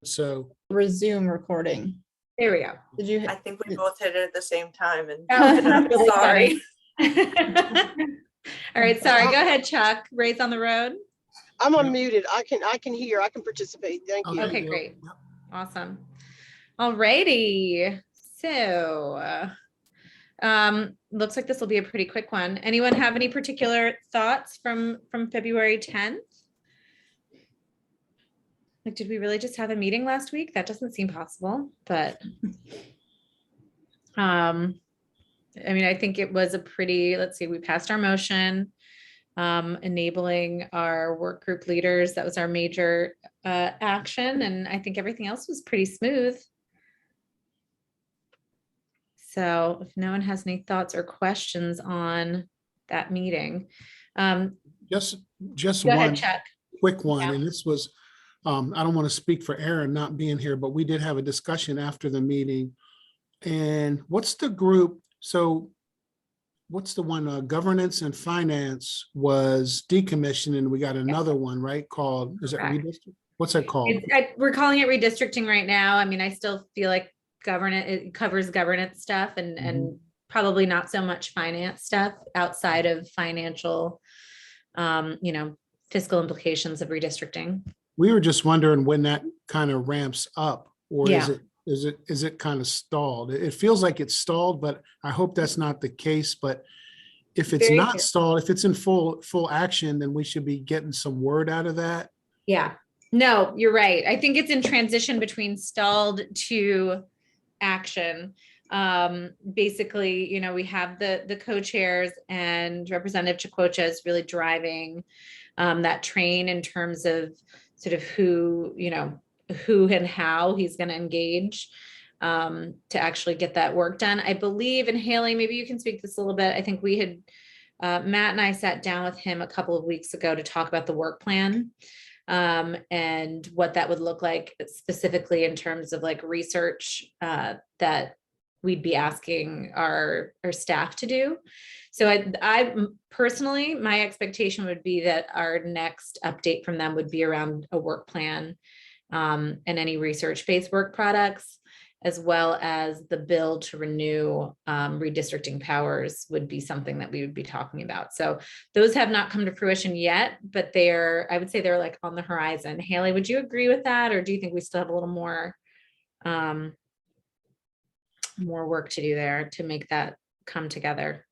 So Resume recording. There we go. Did you? I think we both hit it at the same time and Oh, really sorry. All right, sorry. Go ahead, Chuck. Race on the road. I'm unmuted. I can hear. I can participate. Thank you. Okay, great. Awesome. All righty. So, looks like this will be a pretty quick one. Anyone have any particular thoughts from February 10th? Like, did we really just have a meeting last week? That doesn't seem possible, but I mean, I think it was a pretty, let's see, we passed our motion, enabling our work group leaders. That was our major action. And I think everything else was pretty smooth. So if no one has any thoughts or questions on that meeting. just Go ahead, one Chuck. quick one, Yeah. and this was, I don't want to speak for Aaron not being here, but we did have a discussion after the meeting. And what's the group? So what's the one? Governance and finance was decommissioned, and we got another one, right? Called, is it Correct. redistrict? What's that called? We're calling it redistricting right now. I mean, I still feel like it covers governance stuff and probably not so much finance stuff outside of financial, fiscal implications of redistricting. We were just wondering when that kind of ramps up, or Yeah. is it kind of stalled? It feels like it's stalled, but I hope that's not the case. But if it's Very not good. stalled, if it's in full action, then we should be getting some word out of that. Yeah, no, you're right. I think it's in transition between stalled to action. Basically, we have the co-chairs, and Representative Chicocha is really driving that train in terms of sort of who and how he's going to engage to actually get that work done. I believe, and Haley, maybe you can speak to this a little bit. I think we had, Matt and I sat down with him a couple of weeks ago to talk about the work plan and what that would look like specifically in terms of like research that we'd be asking our staff to do. So I personally, my expectation would be that our next update from them would be around a work plan and any research-based work products, as well as the bill to renew redistricting powers would be something that we would be talking about. So those have not come to fruition yet, but I would say they're like on the horizon. Haley, would you agree with that? Or do you think we still have a little more work to do there to make that come together?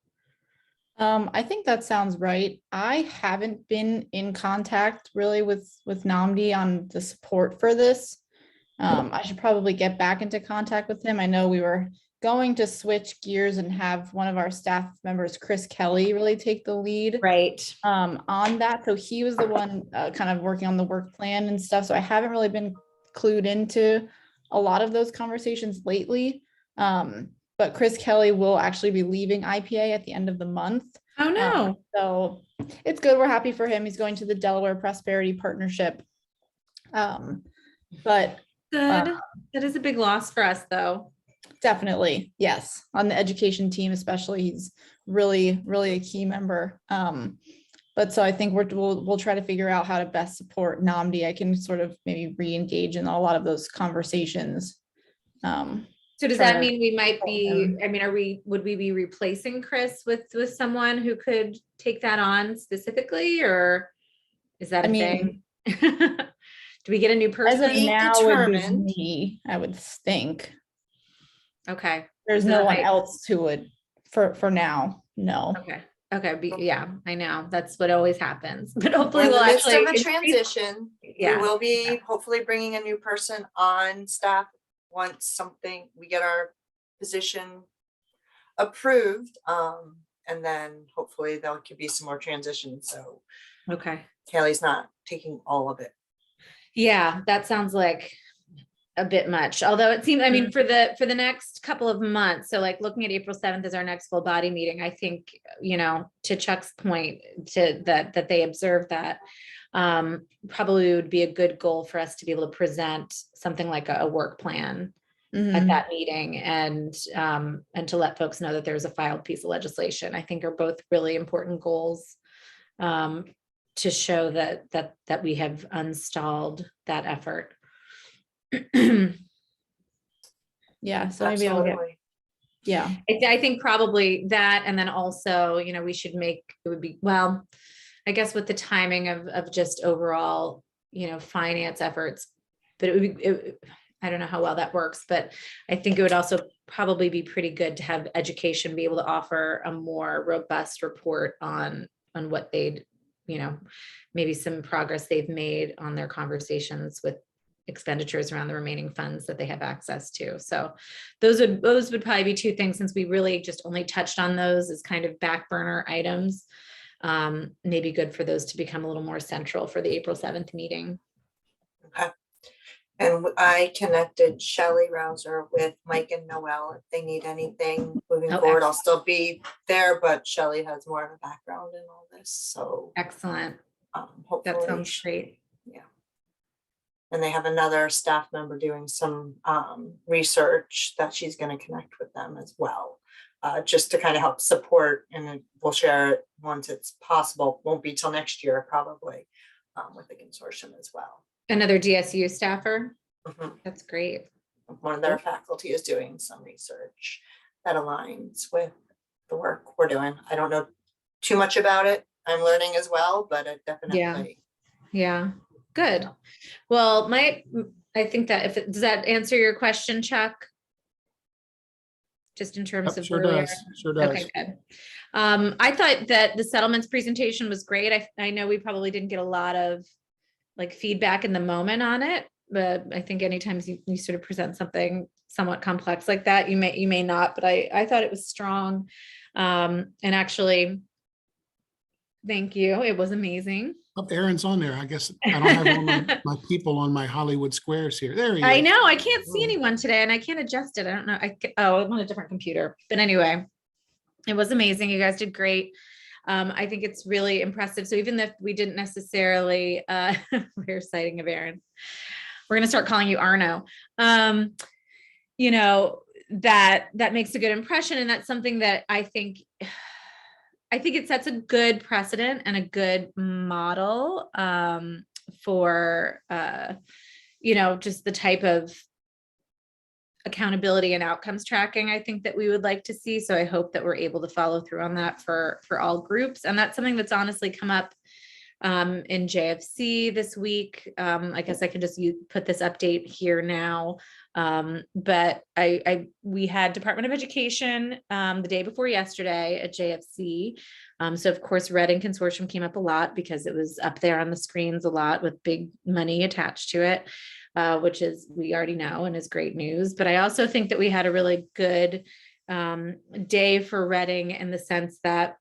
I think that sounds right. I haven't been in contact really with Nnamdi on the support for this. I should probably get back into contact with him. I know we were going to switch gears and have one of our staff members, Chris Kelly, really take the lead on that. So he was the one kind of working on the work plan and stuff. So I haven't really been clued into a lot of those conversations lately. But Chris Kelly will actually be leaving IPA at the end of the month. Oh no. So it's good. We're happy for him. He's going to the Delaware Prosperity Partnership. But good. That is a big loss for us though. Definitely. Yes. On the education team, especially, he's really, really a key member. But so I think we'll try to figure out how to best support Nnamdi. I can sort of maybe re-engage in a lot of those conversations. So does that mean we might be, I mean, would we be replacing Chris with someone who could take that on specifically, or is that a thing? Do we get a new person? As of now, would be me, I would think. Okay. There's no one else who would, for now, no. Okay. Yeah, I know. That's what always happens, but hopefully We're in we'll the midst actually of a transition. Yeah. We will be hopefully bringing a new person on staff once we get our position approved, and then hopefully there could be some more transition. So Haley's not taking all of it. Yeah, that sounds like a bit much. Although it seems, I mean, for the next couple of months, so like looking at April 7th as our next full body meeting, I think, to Chuck's point, to that they observed that, probably would be a good goal for us to be able to present something like a work plan at that meeting, and to let folks know that there's a filed piece of legislation. I think are both really important goals to show that we have unstalled that effort. Yeah, so maybe I'll get, Absolutely. yeah, I think probably that, and then also, we should make, it would be, well, I guess with the timing of just overall, finance efforts, but it would be, I don't know how well that works, but I think it would also probably be pretty good to have education be able to offer a more robust report on what they'd, maybe some progress they've made on their conversations with expenditures around the remaining funds that they have access to. So those would probably be two things, since we really just only touched on those as kind of back burner items. Maybe good for those to become a little more central for the April 7th meeting. Okay. And I connected Shelley Rouser with Mike and Noel. If they need anything moving Oh, forward, I'll still be there, but Shelley has more of a background in all this, so Excellent. That hopefully. sounds great. Yeah. And they have another staff member doing some research that she's going to connect with them as well, just to kind of help support, and we'll share it once it's possible. Won't be till next year probably, with the consortium as well. Another DSU staffer. Mhm. That's great. One of their faculty is doing some research that aligns with the work we're doing. I don't know too much about it. I'm learning as well, but it definitely. Yeah. Good. Well, I think that does that answer your question, Chuck? Just in terms Yep, of sure where we are? does, sure does. Okay, good. I thought that the settlements presentation was great. I know we probably didn't get a lot of feedback in the moment on it, but I think anytime you sort of present something somewhat complex like that, you may not, but I thought it was strong. And actually, thank you. It was amazing. Oh, Aaron's on there. I guess I don't have all my people on my Hollywood squares here. There he is. I know I can't see anyone today and I can't adjust it. I don't know. I'm on a different computer, but anyway, it was amazing. You guys did great. I think it's really impressive. So even if we didn't necessarily, rare sighting of Aaron, we're going to start calling you Arno. That makes a good impression. And that's something that I think it sets a good precedent and a good model for, just the type of accountability and outcomes tracking I think that we would like to see. So I hope that we're able to follow through on that for all groups. And that's something that's honestly come up in JFC this week. I guess I can just put this update here now. But we had Department of Education the day before yesterday at JFC. So of course, Reading Consortium came up a lot because it was up there on the screens a lot with big money attached to it. Which is, we already know and is great news. But I also think that we had a really good day for Reading in the sense that,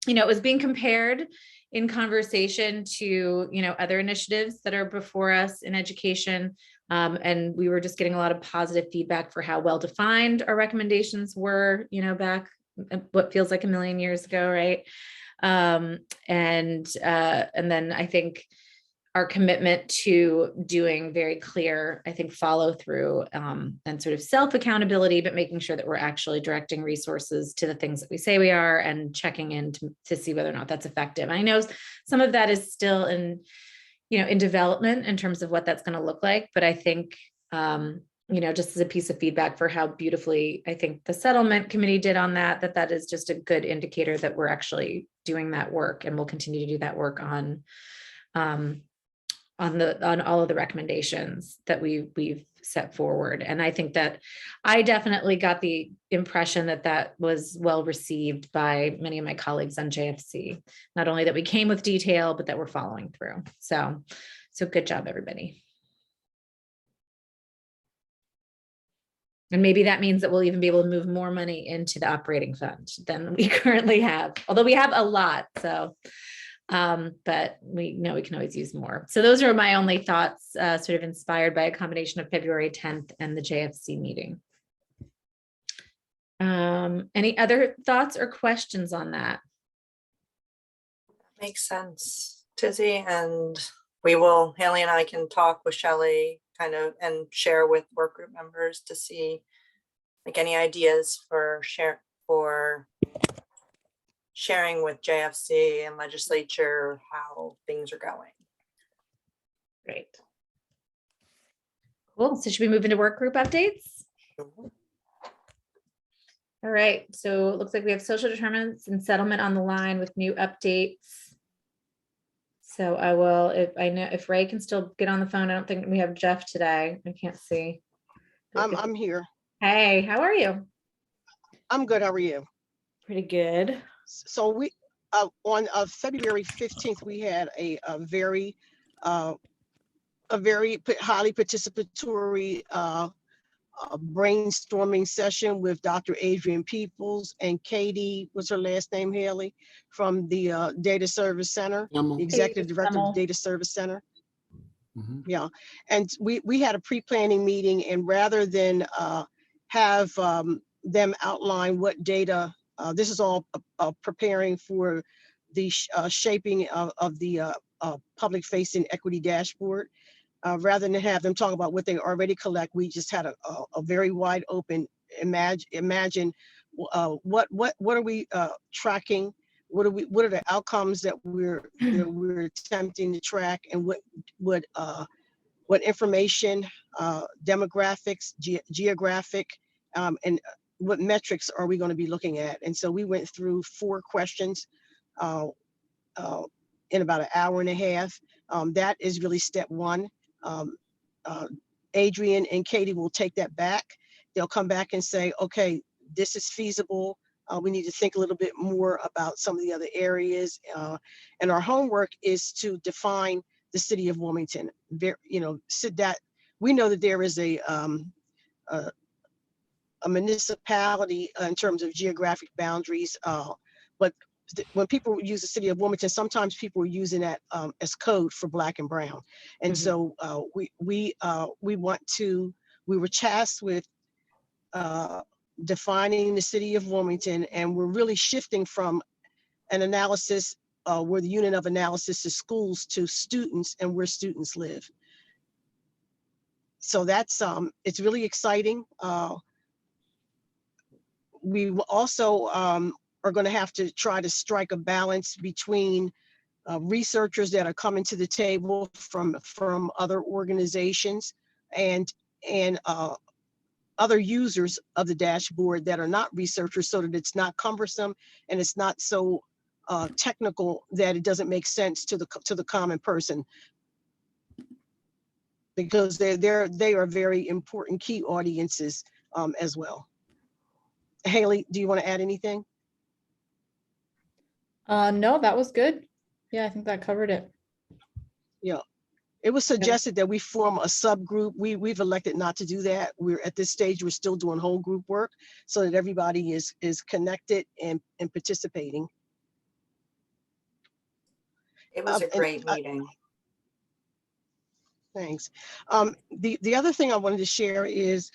it was being compared in conversation to, other initiatives that are before us in education. And we were just getting a lot of positive feedback for how well defined our recommendations were, back what feels like a million years ago, right? And then I think our commitment to doing very clear, I think, follow through and sort of self accountability, but making sure that we're actually directing resources to the things that we say we are and checking in to see whether or not that's effective. I know some of that is still in development in terms of what that's going to look like, but I think, just as a piece of feedback for how beautifully I think the settlement committee did on that is just a good indicator that we're actually doing that work, and we'll continue to do that work on all of the recommendations that we've set forward. And I think that I definitely got the impression that was well received by many of my colleagues on JFC. Not only that we came with detail, but that we're following through. So good job, everybody. And maybe that means that we'll even be able to move more money into the operating fund than we currently have, although we have a lot. So but we know we can always use more. So those are my only thoughts, sort of inspired by a combination of February 10th and the JFC meeting. Any other thoughts or questions on that? Makes sense, Tizzy, and Haley and I can talk with Shelley kind of and share with work group members to see any ideas for sharing with JFC and legislature how things are going. Great. Cool. So should we move into work group updates? All right. So it looks like we have social determinants and settlement on the line with new updates. So I will, if Ray can still get on the phone. I don't think we have Jeff today. I can't see. I'm here. Hey, how are you? I'm good. How are you? Pretty good. So we, on February 15th, we had a very highly participatory brainstorming session with Dr. Adrian Peoples and Katie, what's her last name, Haley, from the Data Service Center, Emma. the Executive Director of Emma. the Data Service Center. Mhm. Yeah, and we had a pre-planning meeting, and rather than have them outline what data, this is all preparing for the shaping of the public-facing equity dashboard. Rather than have them talk about what they already collect, we just had a very wide open imagine what are we tracking, what are the outcomes that we're attempting to track, and what information, demographics, geographic, and what metrics are we going to be looking at. And so we went through 4 questions in about an hour and a half. That is really step 1. Adrian and Katie will take that back. They'll come back and say, okay, this is feasible. We need to think a little bit more about some of the other areas. And our homework is to define the city of Wilmington. We know that there is a municipality in terms of geographic boundaries, but when people use the city of Wilmington, sometimes people are using that as code for Black and brown. And so we were tasked with defining the city of Wilmington, and we're really shifting from an analysis where the unit of analysis is schools to students and where students live. So that's it's really exciting. We also are going to have to try to strike a balance between researchers that are coming to the table from other organizations and other users of the dashboard that are not researchers, so that it's not cumbersome and it's not so technical that it doesn't make sense to the common person, because they are very important key audiences as well. Haley, do you want to add anything? No, that was good. Yeah, I think that covered it. Yeah. It was suggested that we form a subgroup. We've elected not to do that. We're at this stage, we're still doing whole group work so that everybody is connected and participating. It was a great meeting. Thanks. The other thing I wanted to share is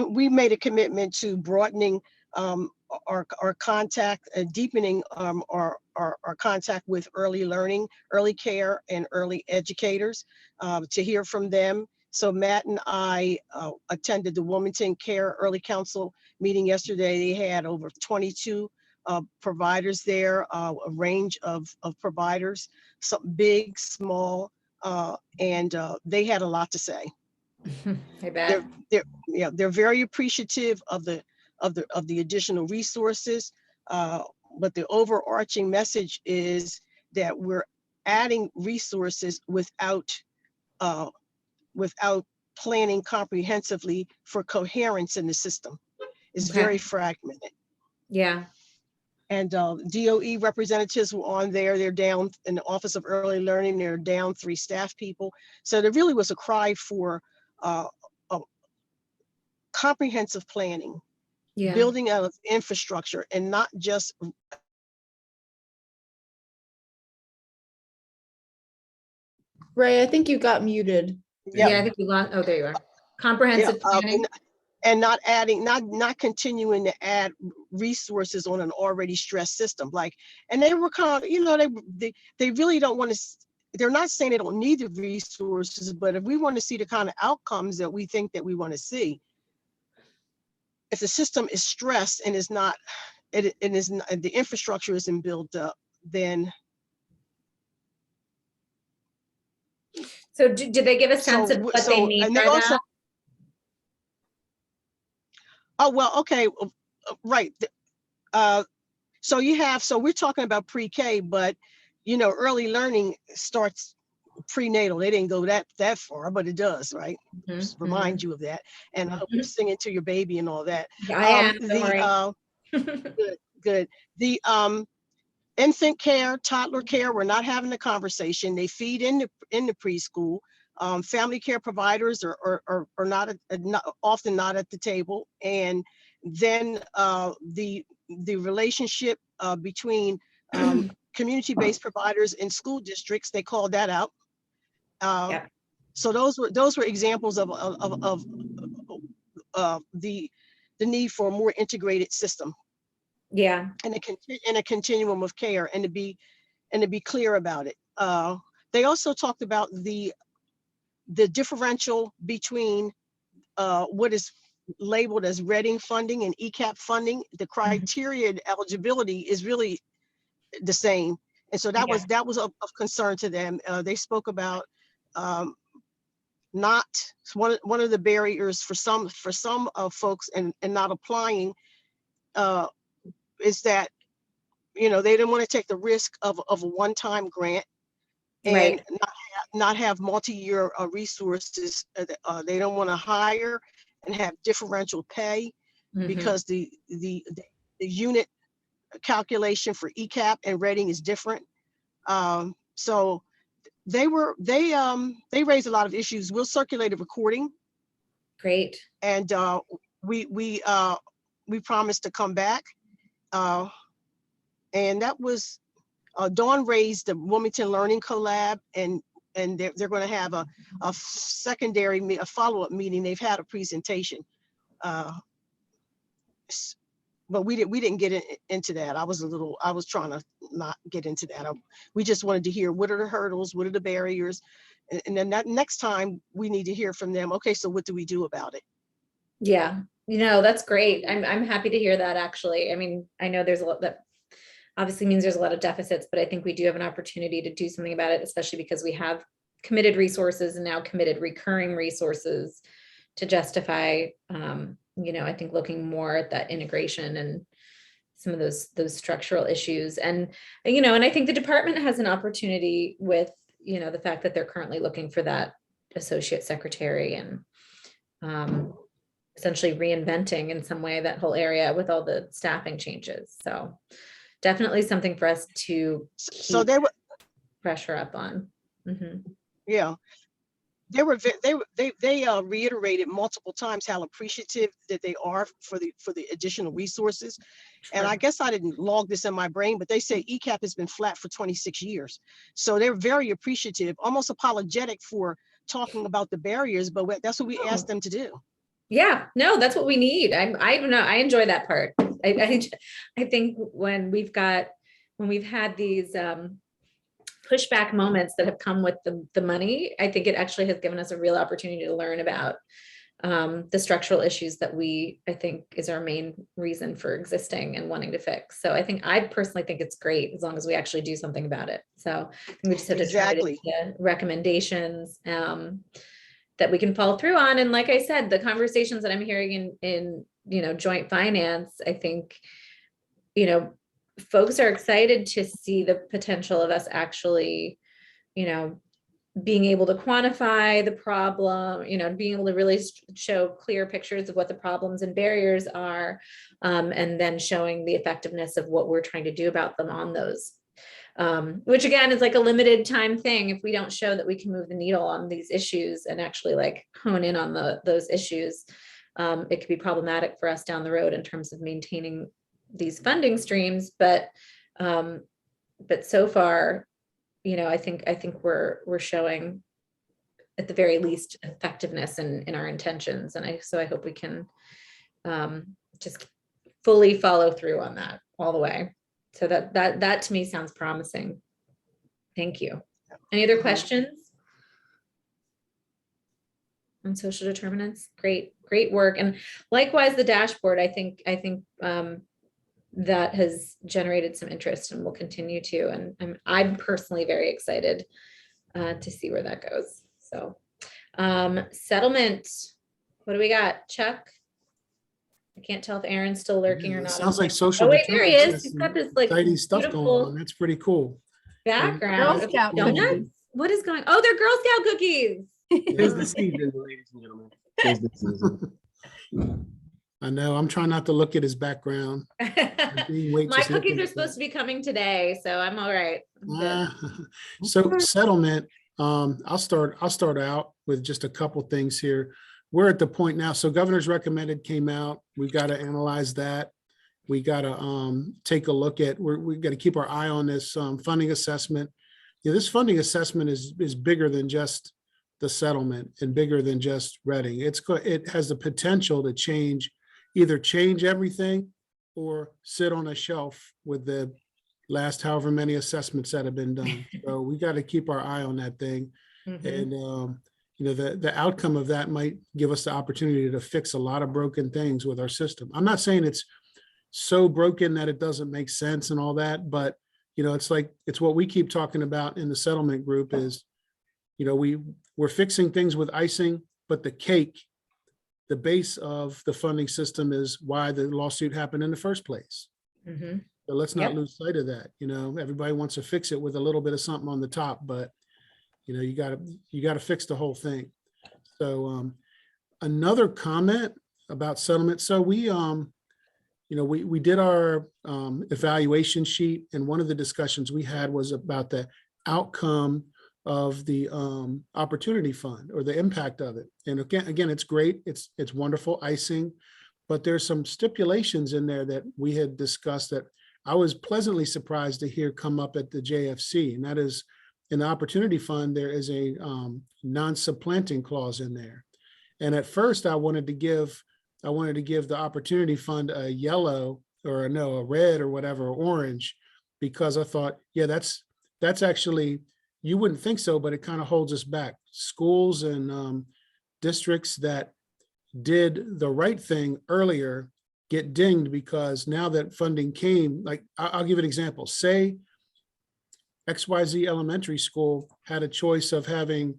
we made a commitment to broadening our contact, deepening our contact with early learning, early care, and early educators to hear from them. So Matt and I attended the Wilmington Care Early Council meeting yesterday. They had over 22 providers there, a range of providers, some big, small, and they had a lot to say. I bet. They're very appreciative of the additional resources, but the overarching message is that we're adding resources without planning comprehensively for coherence in the system. It's very fragmented. Yeah. And DOE representatives were on there. They're down in the Office of Early Learning. They're down 3 staff people. So there really was a cry for a comprehensive planning, building out of infrastructure, and not just. Ray, I think you got muted. Yeah, I think we lost. Oh, there you are. Comprehensive planning. And not continuing to add resources on an already stressed system. And they were kind of, they really don't want to. They're not saying they don't need the resources, but if we want to see the kind of outcomes that we think that we want to see, if the system is stressed and is not, the infrastructure isn't built up, then. So did they give a sense of what they mean by that? Oh, well, okay, right. So we're talking about pre-K, but early learning starts prenatal. They didn't go that far, but it does, right? Just remind you of that. And I hope you're singing to your baby and all that. I am, don't worry. Good. The infant care, toddler care, we're not having a conversation. They feed in the preschool. Family care providers are often not at the table. And then the relationship between community-based providers and school districts, they called that out. Yeah. So those were examples of the need for a more integrated system. Yeah. And a continuum of care, and to be clear about it. They also talked about the differential between what is labeled as Reading funding and ECAP funding. The criteria and eligibility is really the same, and so that was of concern to them. They spoke about not one of the barriers for some folks and not applying is that they didn't want to take the risk of a one-time grant and Right. not have multi-year resources. They don't want to hire and have differential pay because the unit calculation for ECAP and Reading is different. So they raised a lot of issues. We'll circulate a recording. Great. And we promised to come back. And that was Dawn raised the Wilmington Learning Collab, and they're going to have a secondary a follow-up meeting. They've had a presentation, but we didn't get into that. I was trying to not get into that. We just wanted to hear what are the hurdles, what are the barriers, and then that next time we need to hear from them. Okay, so what do we do about it? Yeah, that's great. I'm happy to hear that, actually. I mean, I know there's a lot that obviously means there's a lot of deficits, but I think we do have an opportunity to do something about it, especially because we have committed resources and now committed recurring resources to justify, I think looking more at that integration and some of those structural issues. And, and I think the department has an opportunity with, the fact that they're currently looking for that associate secretary and essentially reinventing in some way that whole area with all the staffing changes. So definitely something for us to keep pressure up on. Yeah. They reiterated multiple times how appreciative that they are for the additional resources. Sure. And I guess I didn't log this in my brain, but they say ECAP has been flat for 26 years. So they're very appreciative, almost apologetic for talking about the barriers, but that's what we asked them to do. Yeah, no, that's what we need. I don't know. I enjoy that part. I think when we've had these pushback moments that have come with the money, I think it actually has given us a real opportunity to learn about the structural issues that I think is our main reason for existing and wanting to fix. So I personally think it's great as long as we actually do something about it. So I think we just have to try to get recommendations that we can follow through on. And like I said, the conversations that I'm hearing in joint finance, I think, folks are excited to see the potential of us actually, being able to quantify the problem, being able to really show clear pictures of what the problems and barriers are, and then showing the effectiveness of what we're trying to do about them on those. Which again is like a limited time thing. If we don't show that we can move the needle on these issues and actually like hone in on those issues, it could be problematic for us down the road in terms of maintaining these funding streams. But so far, I think we're showing at the very least effectiveness in our intentions. And I hope we can just fully follow through on that all the way. So that to me sounds promising. Thank you. Any other questions on social determinants? Great work. And likewise, the dashboard, I think that has generated some interest and will continue to. And I'm personally very excited to see where that goes. So settlement, what do we got, Chuck? I can't tell if Aaron's still lurking or It not. sounds like social. Oh, wait, there he determinants. is. He's Some got this like exciting stuff going beautiful on. That's pretty cool. background. Girl Scout Donuts? cookies. What is going? Oh, they're Girl Scout cookies. Tis the season, ladies and gentlemen. Tis the season. I know, I'm trying not to look at his background. My cookies are supposed to be coming today, so I'm all right. I'm good. So settlement, I'll start out with just a couple things here. We're at the point now, so governor's recommended came out. We got to analyze that. We got to take a look at, we got to keep our eye on this funding assessment. You know, this funding assessment is bigger than just the settlement and bigger than just Reading. It has the potential to either change everything or sit on a shelf with the last however many assessments that have been done. So we got to keep our eye on that thing. Mhm. And you know, the outcome of that might give us the opportunity to fix a lot of broken things with our system. I'm not saying it's so broken that it doesn't make sense and all that, but you know, it's what we keep talking about in the settlement group is, you know, we're fixing things with icing, but the cake, the base of the funding system is why the lawsuit happened in the first place. Mhm. So let's not Yep. lose sight of that. You know, everybody wants to fix it with a little bit of something on the top, but you know, you gotta fix the whole thing. So another comment about settlement. So we you know, we did our evaluation sheet, and one of the discussions we had was about the outcome of the opportunity fund or the impact of it. And again, it's great. It's wonderful icing, but there's some stipulations in there that we had discussed that I was pleasantly surprised to hear come up at the JFC. And that is, in the opportunity fund, there is a non-supplanting clause in there. And at first I wanted to give the opportunity fund a yellow or no, a red or whatever, or orange, because I thought, yeah, that's actually, you wouldn't think so, but it kind of holds us back. Schools and districts that did the right thing earlier get dinged because now that funding came, like I'll give an example. Say XYZ elementary school had a choice of having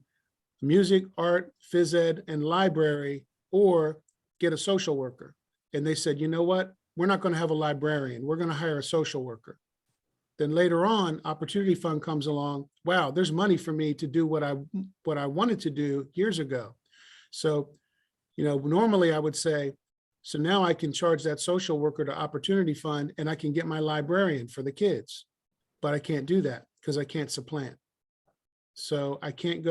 music, art, phys ed, and library, or get a social worker. And they said, you know what? We're not going to have a librarian. We're going to hire a social worker. Then later on, opportunity fund comes along. Wow, there's money for me to do what I wanted to do years ago. So, you know, normally I would say, so now I can charge that social worker to opportunity fund and I can get my librarian for the kids, but I can't do that because I can't supplant. So I can't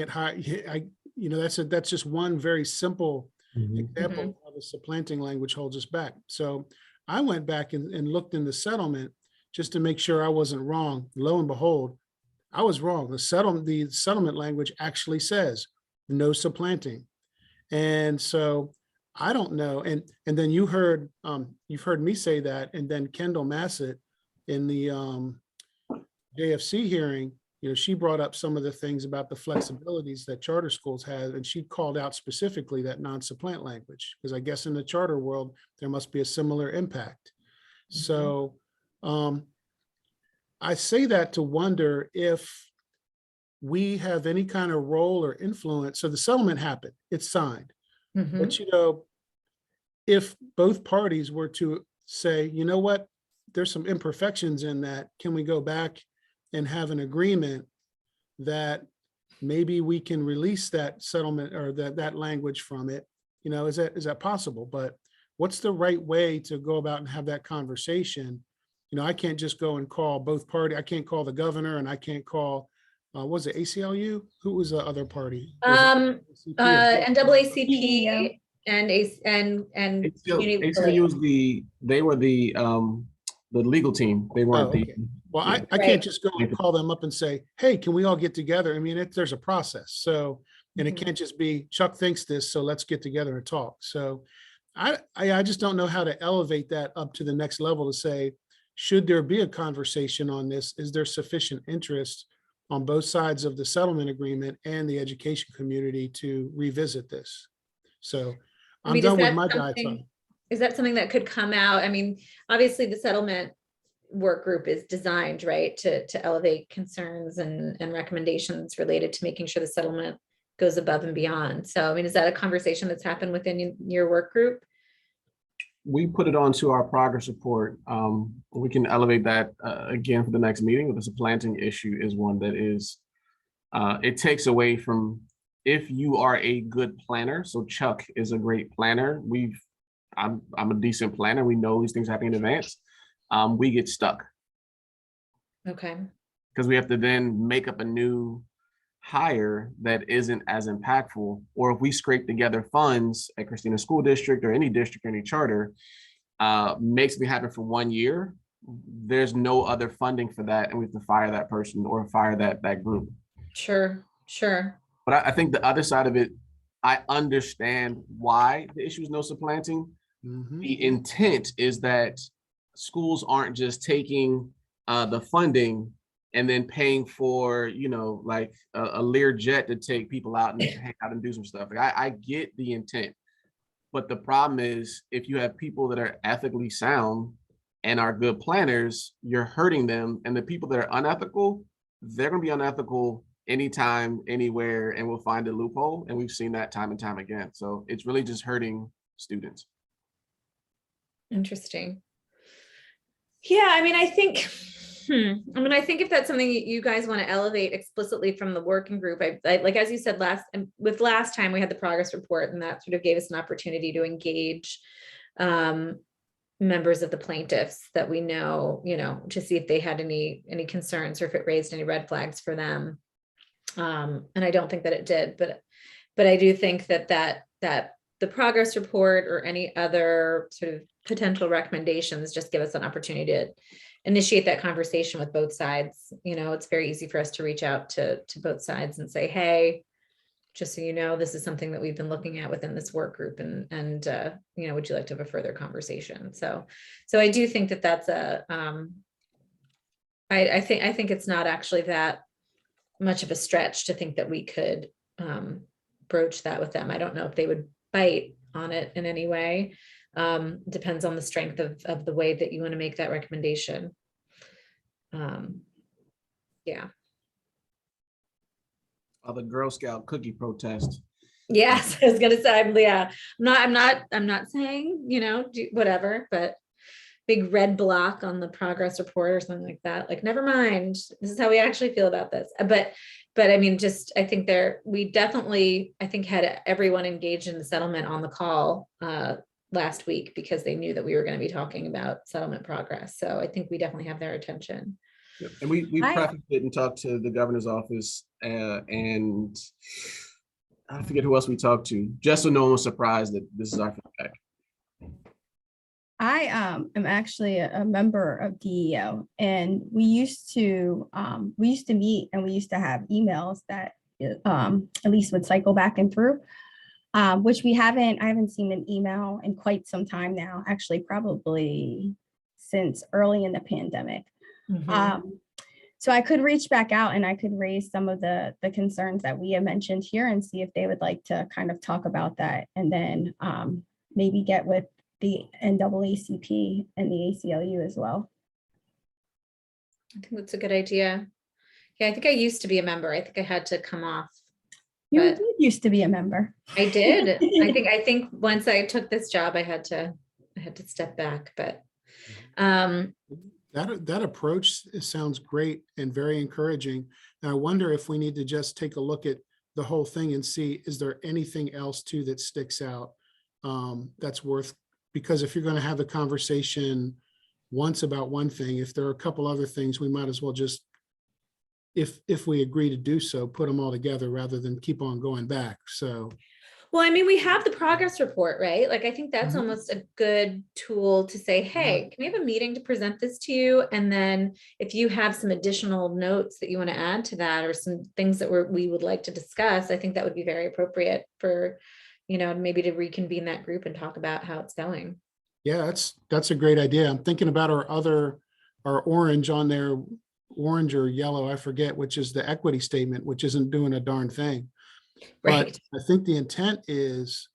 hire, you know, that's just one very simple example of how the supplanting language holds us back. So I went back and looked in the settlement just to make sure I wasn't wrong. Lo and behold, I was wrong. The settlement language actually says no supplanting. And so I don't know. And then you've heard me say that, and then Kendall Massett in the JFC hearing, you know, she brought up some of the things about the flexibilities that charter schools have, and she called out specifically that non-supplant language, because I guess in the charter world, there must be a similar impact. So I say that to wonder if we have any kind of role or influence. So the settlement happened, it's signed. Mhm. But, you know, if both parties were to say, you know what, there's some imperfections in that, can we go back and have an agreement that maybe we can release that settlement or that language from it? You know, is that possible? But what's the right way to go about and have that conversation? You know, I can't just go and call both parties. I can't call the governor, and I can't call, was it ACLU? Who was the other party? Was it NAACP and community ACLU was they were the legal team. They weren't okay. Well, I Right. can't just go and call them up and say, hey, can we all get together? I mean, there's a process. So, and it Mhm. can't just be Chuck thinks this, so let's get together and talk. So I just don't know how to elevate that up to the next level to say, should there be a conversation on this? Is there sufficient interest on both sides of the settlement agreement and the education community to revisit this? So I I'm mean, done with my diatribe. is that something that could come out? I mean, obviously the settlement work group is designed, right, to elevate concerns and recommendations related to making sure the settlement goes above and beyond. So, I mean, is that a conversation that's happened within your work group? we put it onto our progress report. We can elevate that again for the next meeting. The supplanting issue is one that is, it takes away from, if you are a good planner, so Chuck is a great planner. I'm a decent planner. We know these things happen in advance. We get stuck Okay. because we have to then make up a new hire that isn't as impactful. Or if we scrape together funds at Christina School District or any district or any charter, makes me happen for 1 year, there's no other funding for that, and we have to fire that person or fire that group. Sure. But I think the other side of it, I understand why the issue is no supplanting. Mhm. The intent is that schools aren't just taking the funding and then paying for, like a Lear jet to take people out and hang out and do some stuff. Like, I get the intent, but the problem is if you have people that are ethically sound and are good planners, you're hurting them. And the people that are unethical, they're going to be unethical anytime, anywhere, and we'll find a loophole. And we've seen that time and time again. So it's really just hurting students. Interesting. Yeah, I mean, I think if that's something you guys want to elevate explicitly from the working group, I like, as you said, last time we had the progress report, and that sort of gave us an opportunity to engage members of the plaintiffs that we know, to see if they had any concerns or if it raised any red flags for them. And I don't think that it did, but I do think that the progress report or any other sort of potential recommendations just give us an opportunity to initiate that conversation with both sides. It's very easy for us to reach out to both sides and say, hey, just so you know, this is something that we've been looking at within this work group, and would you like to have a further conversation? So I do think that that's I think it's not actually that much of a stretch to think that we could broach that with them. I don't know if they would bite on it in any way. Depends on the strength of the way that you want to make that recommendation. Yeah. The Girl Scout cookie protest. Yes, I was gonna say, I'm not saying, do whatever, but big red block on the progress report or something like that. Like, never mind, this is how we actually feel about this. But I mean, I think we definitely, I think, had everyone engaged in the settlement on the call last week because they knew that we were going to be talking about settlement progress. So I think we definitely have their attention. Yep. And we prefaced it and talked to the governor's office and I forget who else we talked to, just so no one was surprised that this is our feedback. I am actually a member of DEO, and we used to meet, and we used to have emails that at least would cycle back and through, which I haven't seen an email in quite some time now, actually probably since early in the pandemic. So I could reach back out and I could raise some of the concerns that we have mentioned here and see if they would like to kind of talk about that, and then maybe get with the NAACP and the ACLU as well. I think that's a good idea. Yeah, I think I used to be a member. I think I had to come off. You But- did used to be a member. I did. I think once I took this job, I had to step back, but That approach sounds great and very encouraging. And I wonder if we need to just take a look at the whole thing and see, is there anything else too that sticks out that's worth, because if you're going to have the conversation once about one thing, if there are a couple other things, we might as well just, if we agree to do so, put them all together rather than keep on going back. So. well, I mean, we have the progress report, right? Like, I think that's Mhm. almost a good tool to say, hey, can we have a meeting to present this to you? And then if you have some additional notes that you want to add to that, or some things that we would like to discuss, I think that would be very appropriate for, maybe to reconvene that group and talk about how it's going. Yeah, that's a great idea. I'm thinking about our orange on there, orange or yellow, I forget, which is the equity statement, which isn't doing a darn thing. Right. But I think the intent is,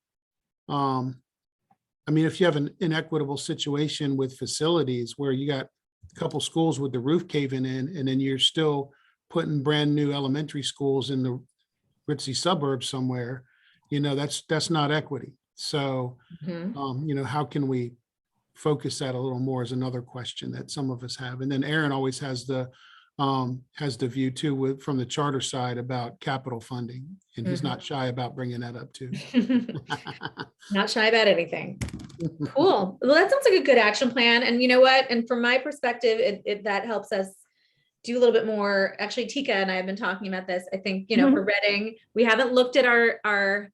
if you have an inequitable situation with facilities where you got a couple schools with the roof caving in, and then you're still putting brand new elementary schools in the ritzy suburbs somewhere, that's not equity. So, Mhm. how can we focus that a little more is another question that some of us have. And then Aaron always has the view too from the charter side about capital funding. And he's not shy about bringing that up too. Not shy about anything. Cool. Well, that sounds like a good action plan. And you know what? And from my perspective, that helps us do a little bit more. Actually, Tika and I have been talking about this. I think, for Reading, we haven't looked at our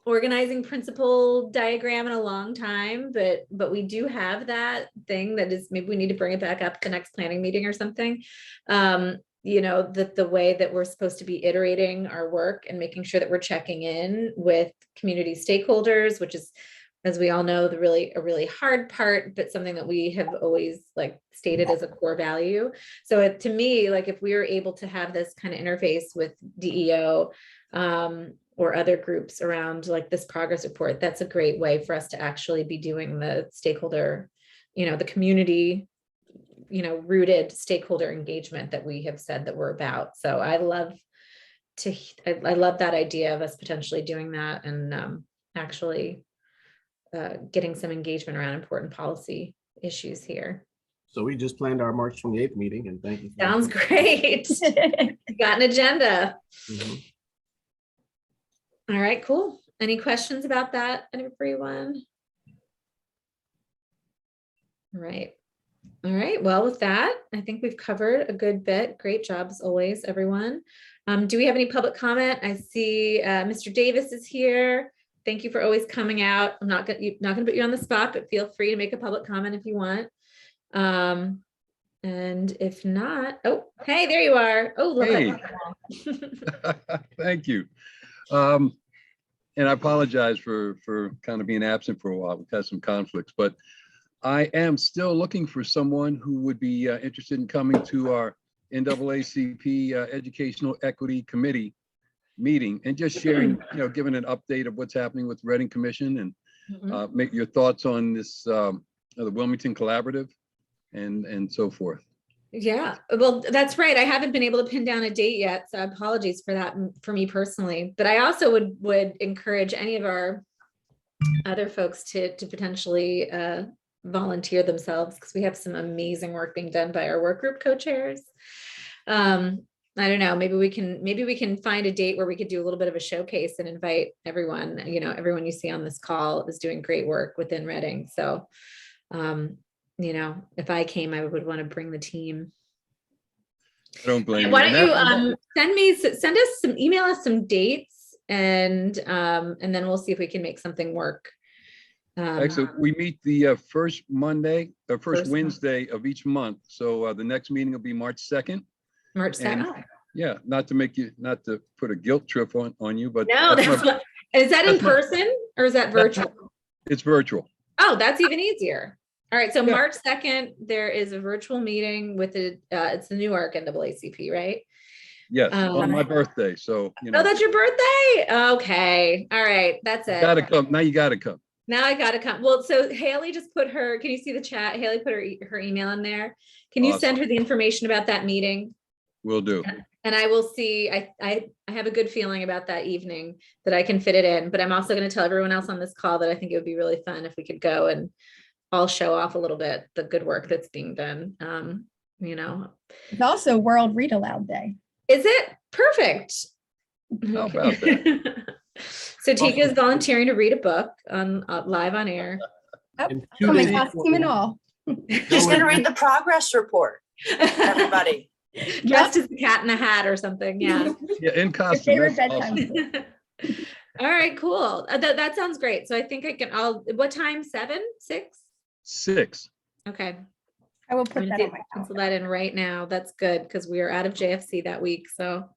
organizing principle diagram in a long time, but we do have that thing that is, maybe we need to bring it back up at the next planning meeting or something. That the way that we're supposed to be iterating our work and making sure that we're checking in with community stakeholders, which is, as we all know, a really hard part, but something that we have always stated as a core value. So to me, if we were able to have this kind of interface with DEO, or other groups around this progress report, that's a great way for us to actually be doing the stakeholder, the community, rooted stakeholder engagement that we have said that we're about. So I love that idea of us potentially doing that and actually getting some engagement around important policy issues here. So we just planned our March 28th meeting, and thank you. Sounds great. You got an agenda. Mhm. All right, cool. Any questions about that, everyone? All right. Well, with that, I think we've covered a good bit. Great job as always, everyone. Do we have any public comment? I see Mr. Davis is here. Thank you for always coming out. I'm not gonna put you on the spot, but feel free to make a public comment if you want. And if not, oh, hey, there you are. Oh, look. Hey. Thank you. And I apologize for kind of being absent for a while. We've had some conflicts, but I am still looking for someone who would be interested in coming to our NAACP Educational Equity Committee meeting and just sharing, giving an update of what's happening with Reading Commission and make your thoughts on this, the Wilmington Collaborative and so forth. Yeah, well, that's right. I haven't been able to pin down a date yet, so apologies for that for me personally. But I also would encourage any of our other folks to potentially volunteer themselves, because we have some amazing work being done by our work group co-chairs. I don't know, maybe we can find a date where we could do a little bit of a showcase and invite everyone. Everyone you see on this call is doing great work within Reading. So if I came, I would want to bring the team. I don't blame you. Why don't you email us some dates and then we'll see if we can make something work. Actually, we meet the first Monday or first Wednesday of each month. So the next meeting will be March 2nd. March 2nd. Yeah, not to put a guilt trip on you, but No, is that in person or is that virtual? It's virtual. Oh, that's even easier. All right, so Yeah. March 2nd, there is a virtual meeting with it's the Newark NAACP, right? Yes, on my birthday. So, Oh, that's your birthday? Okay, all right, that's it. Gotta come. Now you gotta come. Now I gotta come. Well, so Haley just put can you see the chat? Haley put her email in there. Can you send her the information about that meeting? Will do. And I will see, I have a good feeling about that evening that I can fit it in, but I'm also gonna tell everyone else on this call that I think it would be really fun if we could go and I'll show off a little bit the good work that's being done. It's also World Read Aloud Day. Is it? Perfect. How about that? So Tika is volunteering to read a book on live on air. And 2 Coming days costume and all. He's gonna read the progress report, everybody. Dressed as a cat in a hat or something. Yeah. Yeah, in Your costume. favorite That's bedtime awesome. book. All right, cool. That sounds great. So I think what time? 7, 6? 6. Okay. I will I'm put gonna that on my pencil calendar. that in right now. That's good because we are out of JFC that week. So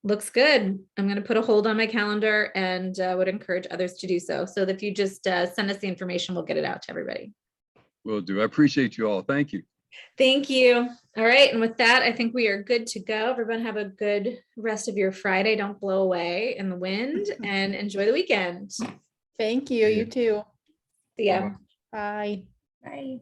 looks good. I'm going to put a hold on my calendar and would encourage others to do so. So if you just send us the information, we'll get it out to everybody. Will do. I appreciate you all. Thank you. Thank you. All right. And with that, I think we are good to go. Everyone have a good rest of your Friday. Don't blow away in the wind and enjoy the weekend. Thank you. You too. See ya. Bye-bye. Bye. Bye.